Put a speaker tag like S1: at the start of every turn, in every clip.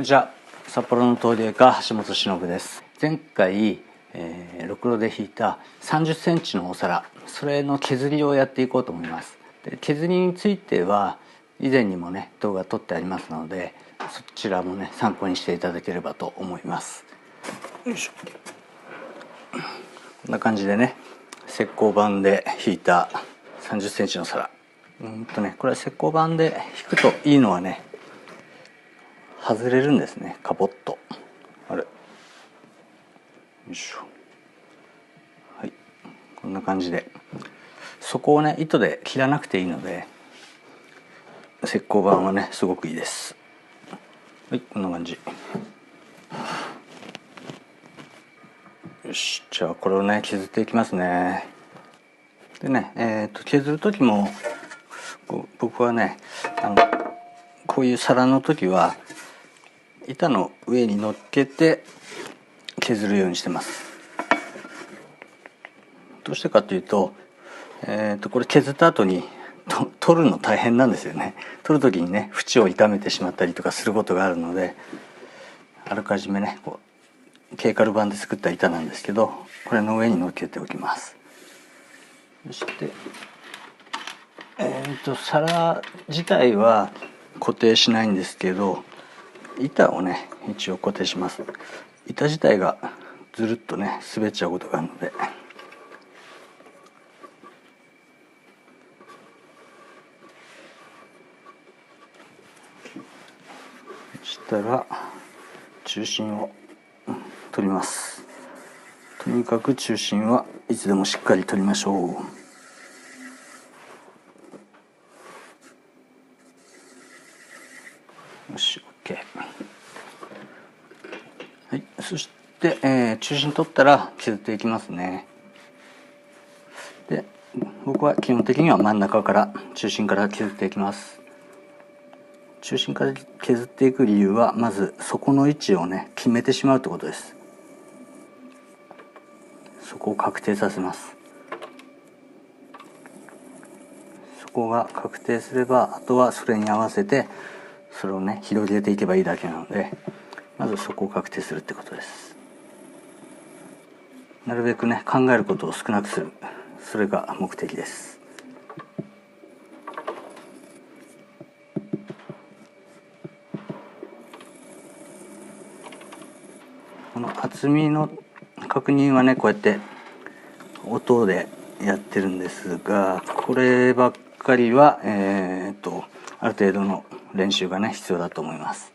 S1: じゃあ札幌の陶芸家橋本忍です。前回、ろくろで引いた30センチのお皿、それの削りをやっていこうと思います。で削りについては以前にもね動画撮ってありますので、そちらもね参考にしていただければと思います。よいしょ。こんな感じでね、石膏板で引いた30センチの皿。これは石膏板で引くといいのはね、外れるんですね。カポッとあれ、よいしょ。はい、こんな感じで底をね糸で切らなくていいので、石膏板はねすごくいいです。はい、こんな感じ。よし、じゃあこれをね削っていきますね。でね、削る時も僕はねこういう皿の時は板の上に乗っけて削るようにしてます。どうしてかというと、これ削った後に取るの大変なんですよね。取る時にね縁を傷めてしまったりとかすることがあるので、あらかじめねケイカル板で作った板なんですけど、これの上に乗っけておきます。そして皿自体は固定しないんですけど、板をね一応固定します。板自体がずるっとね滑っちゃうことがあるので、そしたら中心を取ります。とにかく中心はいつでもしっかり取りましょう。よし、 OK。 はい、そして、中心取ったら削っていきますね。で僕は基本的には真ん中から中心から削っていきます。中心から削っていく理由は、まず底の位置をね決めてしまうってことです。そこを確定させます。そこが確定すれば、あとはそれに合わせてそれをね広げていけばいいだけなので、まずそこを確定するってことです。なるべくね考えることを少なくする、それが目的です。この厚みの確認はねこうやって音でやってるんですが、こればっかりはある程度の練習がね必要だと思います。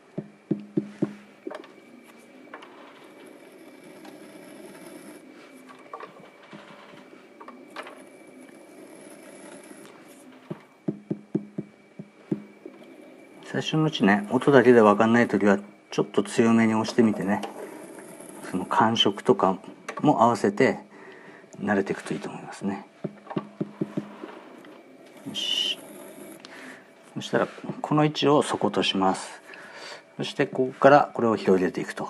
S1: 最初のうちね音だけで分かんない時はちょっと強めに押してみてね、その感触とかも合わせて慣れていくといいと思いますね。よし、そしたらこの位置を底とします。そしてここからこれを広げていくと。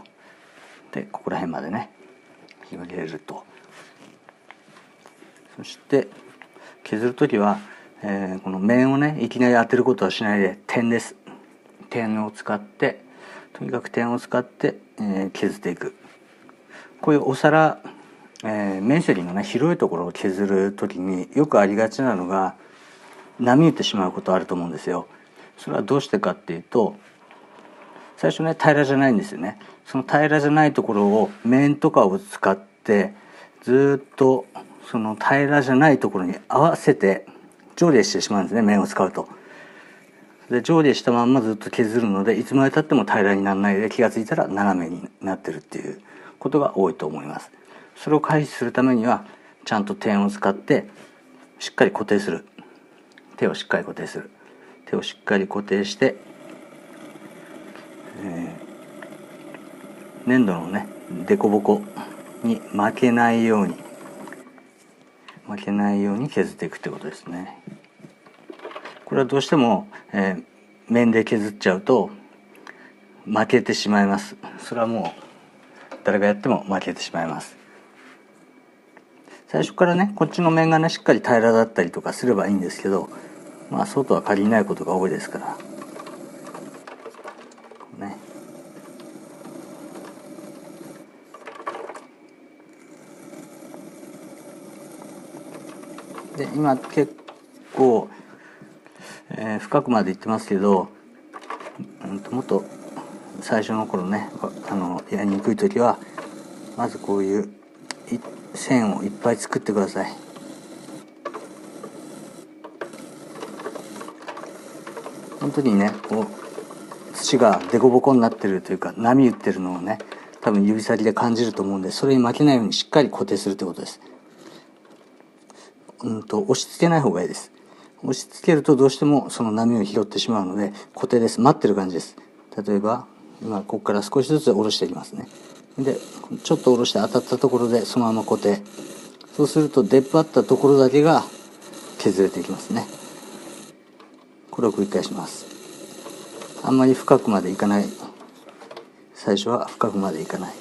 S1: でここら辺までね広げると。そして削る時は、この面をねいきなり当てることはしないで、点です。点を使って、とにかく点を使って、削っていく。こういうお皿、面積のね広いところを削る時によくありがちなのが、波打ってしまうことあると思うんですよ。それはどうしてかっていうと、最初ね平らじゃないんですよね。その平らじゃないところを面とかを使ってずっとその平らじゃないところに合わせて上下してしまうんですね、面を使うと。で上下したまんまずっと削るので、いつまでたっても平らにならないで、気が付いたら斜めになってるっていうことが多いと思います。それを回避するためには、ちゃんと点を使ってしっかり固定する。手をしっかり固定する。手をしっかり固定して、粘土のね凸凹に負けないように削っていくってことですね。これはどうしても、面で削っちゃうと負けてしまいます。それはもう誰がやっても負けてしまいます。最初からねこっちの面がねしっかり平らだったりとかすればいいんですけど、そうとは限らないことが多いですからね。で今結構、深くまでいってますけど、もっと最初の頃ねやりにくい時はまずこういう線をいっぱい作ってください。この時にねこう土が凸凹になってるというか波打ってるのをね多分指先で感じると思うんで、それに負けないようにしっかり固定するということです。押し付けない方がいいです。押し付けるとどうしてもその波を拾ってしまうので固定です。待ってる感じです。例えば今ここから少しずつ下ろしていきますね。でちょっと下ろして当たったところでそのまま固定。そうすると出っ張ったところだけが削れていきますね。これを繰り返します。あんまり深くまでいかない。最初は深くまでいかない。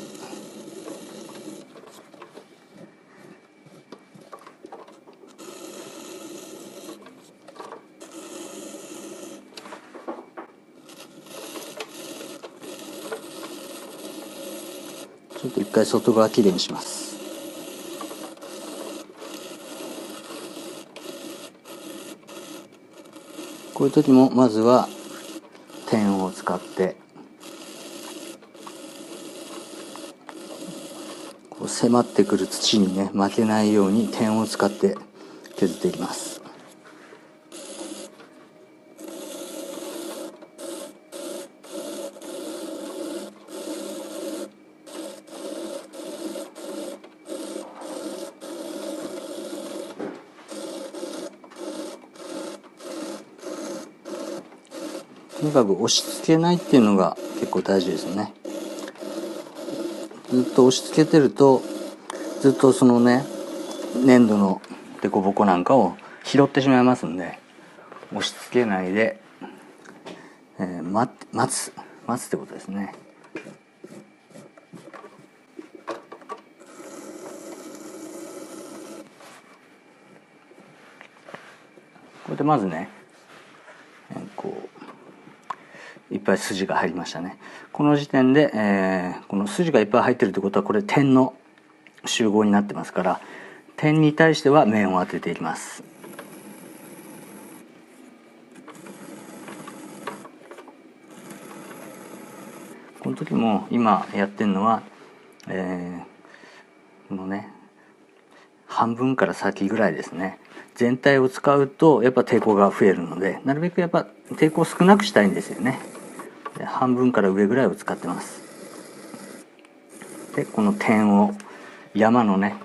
S1: ちょっと一回外側きれいにします。こういう時もまずは点を使ってこう迫ってくる土にね負けないように点を使って削っていきます。とにかく押し付けないっていうのが結構大事ですよね。ずっと押し付けてるとずっとそのね粘土の凸凹なんかを拾ってしまいますんで、押し付けないで、待つってことですね。これでまずねこういっぱい筋が入りましたね。この時点で、この筋がいっぱい入ってるってことはこれ点の集合になってますから、点に対しては面を当てていきます。この時も今やってるのは、このね半分から先ぐらいですね。全体を使うとやっぱ抵抗が増えるので、なるべくやっぱ抵抗を少なくしたいんですよね。で半分から上ぐらいを使ってます。でこの点を山のね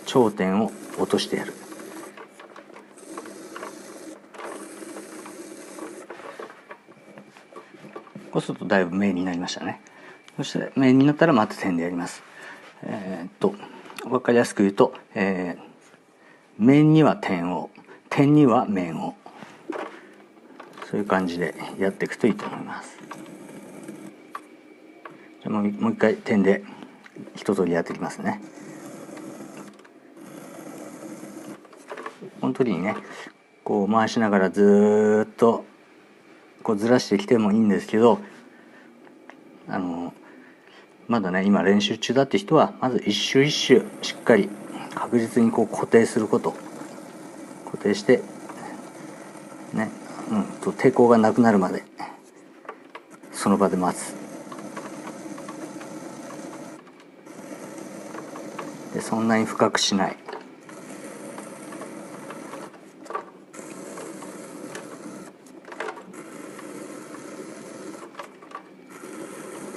S1: 頂点を落としてやる。こうするとだいぶ面になりましたね。そして面になったらまた点でやります。分かりやすく言うと、面には点を、点には面を、そういう感じでやっていくといいと思います。じゃもう一回点で一通りやっていきますね。この時にねこう回しながらずっとこうずらしてきてもいいんですけど、まだね今練習中だって人はまず一周一周しっかり確実にこう固定すること、固定してね、抵抗がなくなるまでその場で待つ。でそんなに深くしない。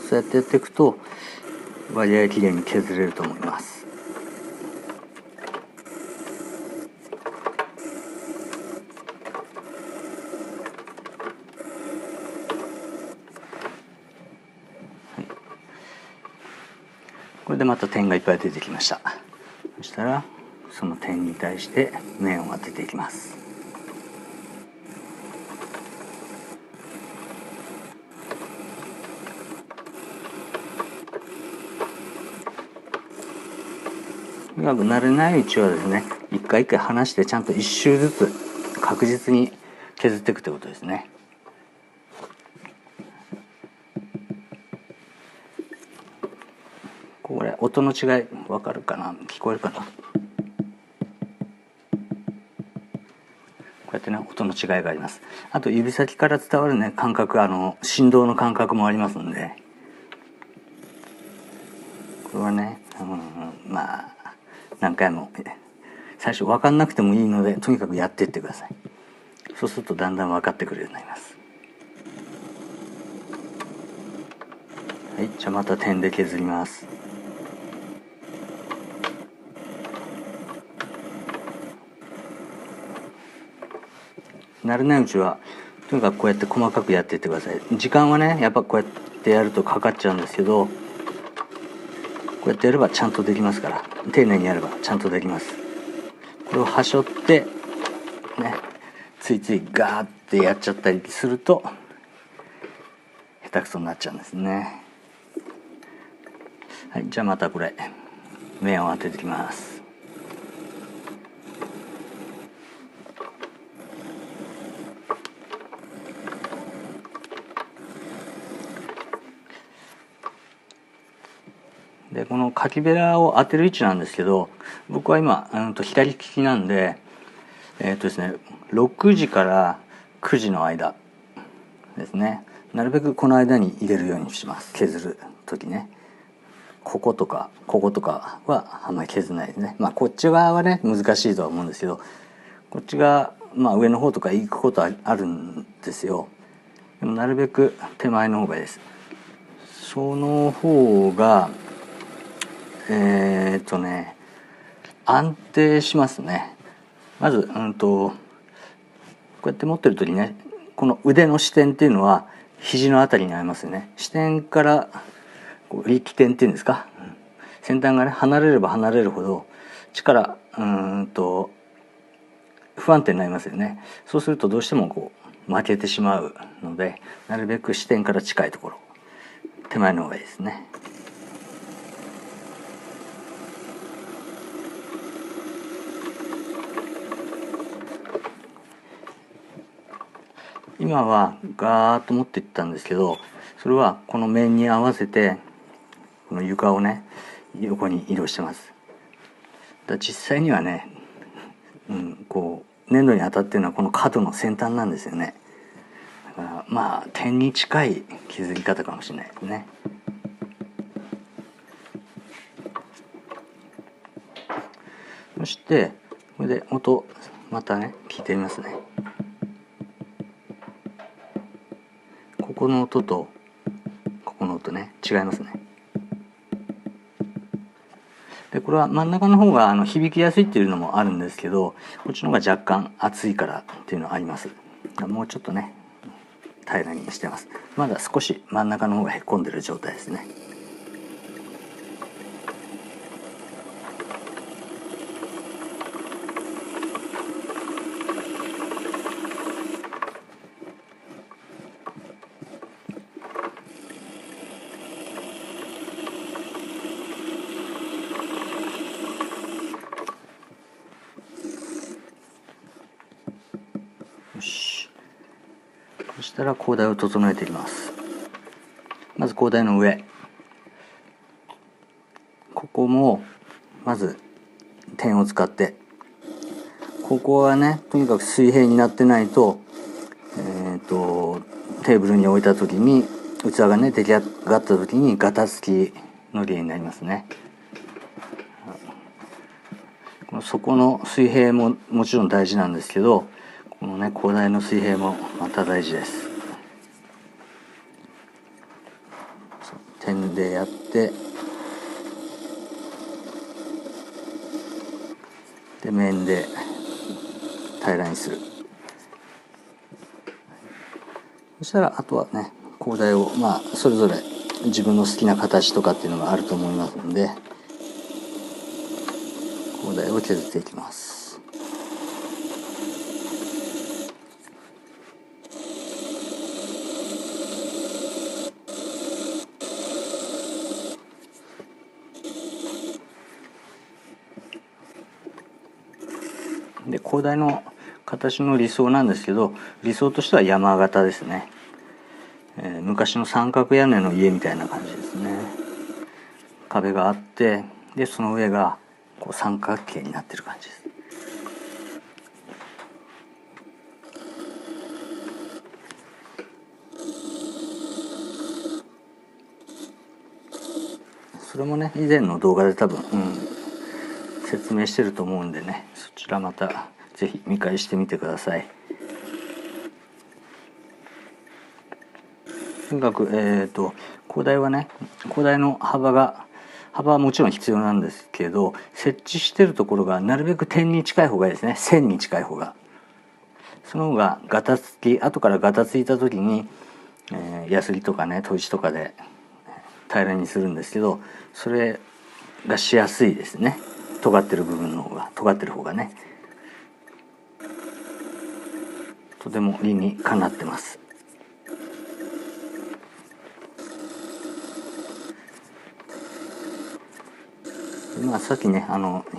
S1: そうやってやっていくと割合きれいに削れると思います。これでまた点がいっぱい出てきました。そしたらその点に対して面を当てていきます。とにかく慣れないうちはですね一回一回離してちゃんと一周ずつ確実に削っていくということですね。これ音の違い分かるかな、聞こえるかな。うやってね音の違いがあります。あと指先から伝わるね感覚、振動の感覚もありますので、これはね、まあ何回も最初分かんなくてもいいのでとにかくやっていってください。そうするとだんだん分かってくるようになります。はい、じゃあまた点で削ります。慣れないうちはとにかくこうやって細かくやっていってください。時間はねやっぱこうやってやるとかかっちゃうんですけど、こうやってやればちゃんとできますから、丁寧にやればちゃんとできます。これをはしょってね、ついついガーってやっちゃったりすると下手くそになっちゃうんですね。はい、じゃあまたこれ面を当ててきます。でこのかきべらを当てる位置なんですけど、僕は今左利きなんで、ですね、6時から9時の間ですね、なるべくこの間に入れるようにします。削る時ね、こことかはあんまり削らないですね。まあこっち側はね難しいとは思うんですけど、こっちが上の方とか行くことはあるんですよ。でもなるべく手前の方がいいです。その方が安定しますね。まずこうやって持ってる時ね、この腕の支点っていうのは肘のあたりにありますよね。支点から力点っていうんですか、先端がね離れれば離れるほど力不安定になりますよね。そうするとどうしても負けてしまうので、なるべく支点から近いところ、手前の方がいいですね。今はガーッと持っていったんですけど、それはこの面に合わせてこの床をね横に移動してます。実際にはね、粘土に当たってるのはこの角の先端なんですよね。だから点に近い削り方かもしれないですね。そしてこれで音またね聞いてみますね。ここの音とここの音ね違いますね。でこれは真ん中の方が響きやすいっていうのもあるんですけど、こっちの方が若干厚いからっていうのはあります。もうちょっとね平らにしてます。まだ少し真ん中の方がへこんでる状態ですね。よし、そしたら高台を整えていきます。まず高台の上、ここもまず点を使って、ここはねとにかく水平になってないと、テーブルに置いた時に器がね出来上がった時にガタつきの原因になりますね。この底の水平ももちろん大事なんですけど、このね高台の水平もまた大事です。点でやってで面で平らにする。そしたらあとはね高台をそれぞれ自分の好きな形とかっていうのがあると思いますので、高台を削っていきます。で高台の形の理想なんですけど、理想としては山形ですね。昔の三角屋根の家みたいな感じですね。壁があってでその上が三角形になってる感じです。それもね以前の動画で多分、説明してると思うんでね、そちらまた是非見返してみてください。とにかく高台はね、高台の幅はもちろん必要なんですけど、設置してるところがなるべく点に近い方がいいですね。線に近い方が、その方が後からガタついた時に、ヤスリとかね砥石とかで平らにするんですけど、それがしやすいですね。尖ってる方がね、とても理にかなってます。さっきね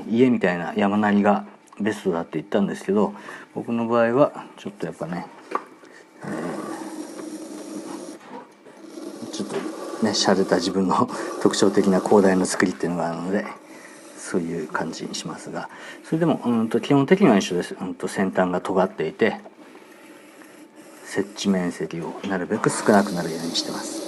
S1: 家みたいな山なりがベストだって言ったんですけど、僕の場合はちょっとやっぱね、ちょっとね洒落た自分の特徴的な広大な作りっていうのがあるので、そういう感じにしますが、それでも基本的には一緒です。先端が尖っていて、設置面積をなるべく少なくなるようにしてます。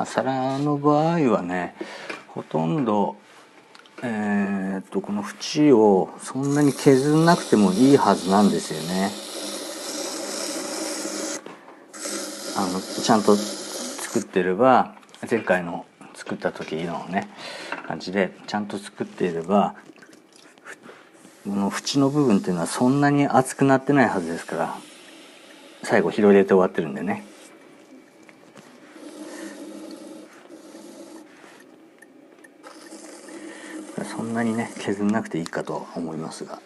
S1: 皿の場合はね、ほとんどこの縁をそんなに削んなくてもいいはずなんですよね。ちゃんと作ってれば、前回の作った時のね感じでちゃんと作っていれば、この縁の部分っていうのはそんなに厚くなってないはずですから、最後広げて終わってるんでね。そんなにね削んなくていいかと思いますが、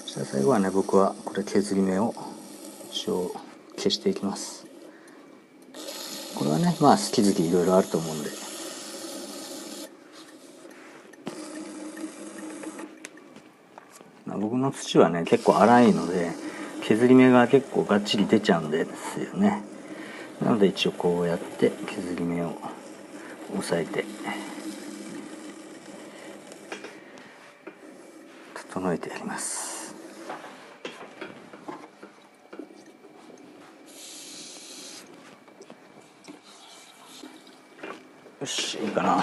S1: そしたら最後はね、僕はこれ削り目を一応消していきます。これはね好き好きいろいろあると思うんで、僕の土はね結構粗いので削り目が結構がっちり出ちゃうんですよね。なので一応こうやって削り目を押さえて整えてやります。よし、いいかな。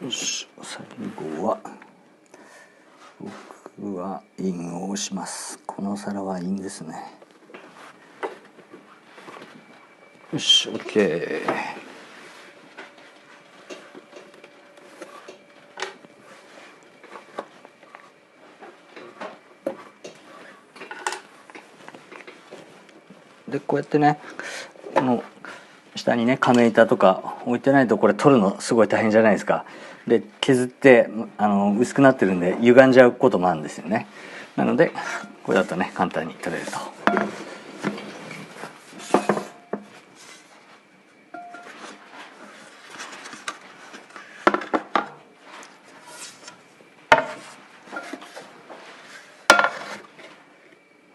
S1: よし、最後は僕はインを押します。この皿はインですね。よし、 OK。でこうやってね、この下にね亀板とか置いてないとこれ取るのすごい大変じゃないですか。で削って薄くなってるんで歪んじゃうこともあるんですよね。なのでこれだとね簡単に取れると。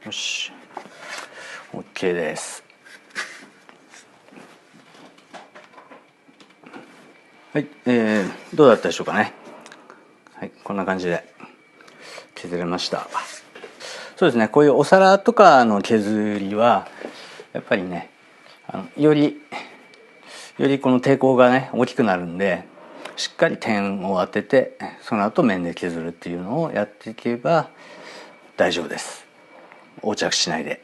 S1: よし、 OK です。はい、どうだったでしょうかね。はい、こんな感じで削れました。そうですね、こういうお皿とかの削りはやっぱりねよりこの抵抗がね大きくなるんで、しっかり点を当ててその後面で削るっていうのをやっていけば大丈夫です。横着しないで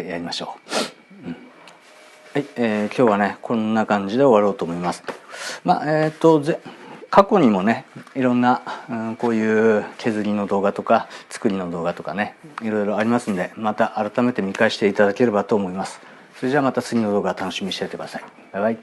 S1: やりましょう。はい、今日はねこんな感じで終わろうと思います。過去にもねいろんな、こういう削りの動画とか作りの動画とかねいろいろありますんで、また改めて見返していただければと思います。それじゃあまた次の動画楽しみにしていてください。バイバイ。